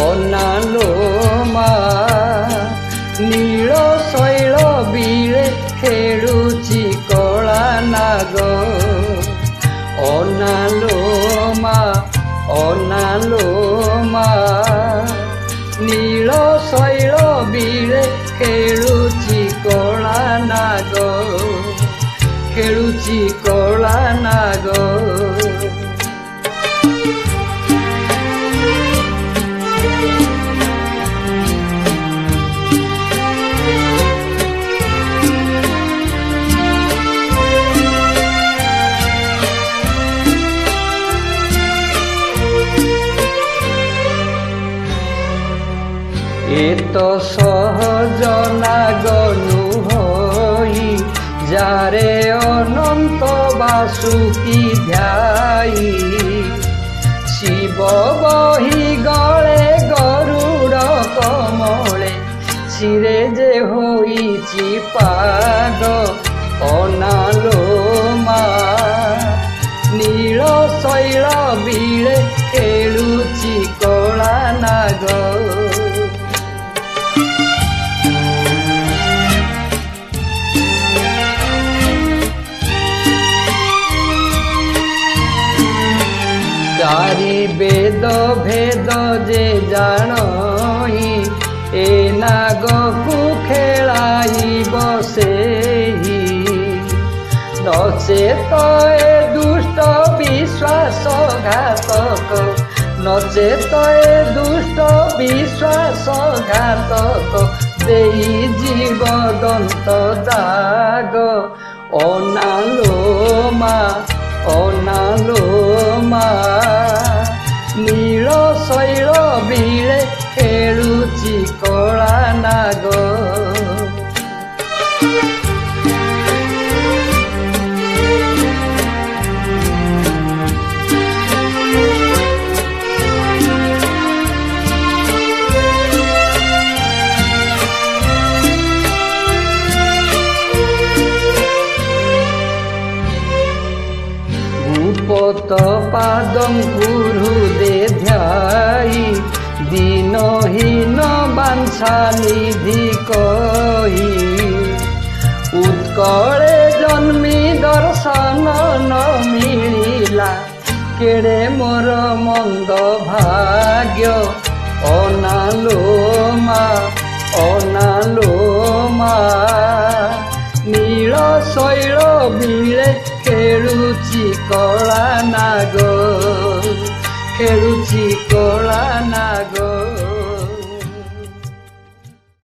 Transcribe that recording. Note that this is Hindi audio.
অনালো মা নীল শৈল বীরে খেলুছি কলা নাগ অনালো মা নীল শৈল বীরে খেলুছি কলা নাগ খেলুছি কলা নাগ এত সহজ নাগ নুহই যারে অনন্ত বাসুকি ধ্যাই শিব বহি গলে গরুড় কমলে শিরে যে হইছি পাগ অনালো মা নীল শৈল বীরে খেলুছি কলা নাগ चारि वेद भेद जे जानई ए नाग को खेलाई बसेही नचेत ए दुष्ट विश्वास घातक नचेत ए दुष्ट विश्वास घातक देई जीव दंत दाग अनालो मा नील शैल बीरे खेलुची कला नाग भूपत पादम गुरु दे ध्याई दीनहीन बांछा निधि कही उत्कले जन्मी दर्शन न मिलिला केड़े मोर मंद भाग्य अनालो मा नील शैल बीरे खेलुची कला नाग खेलुची कला नाग।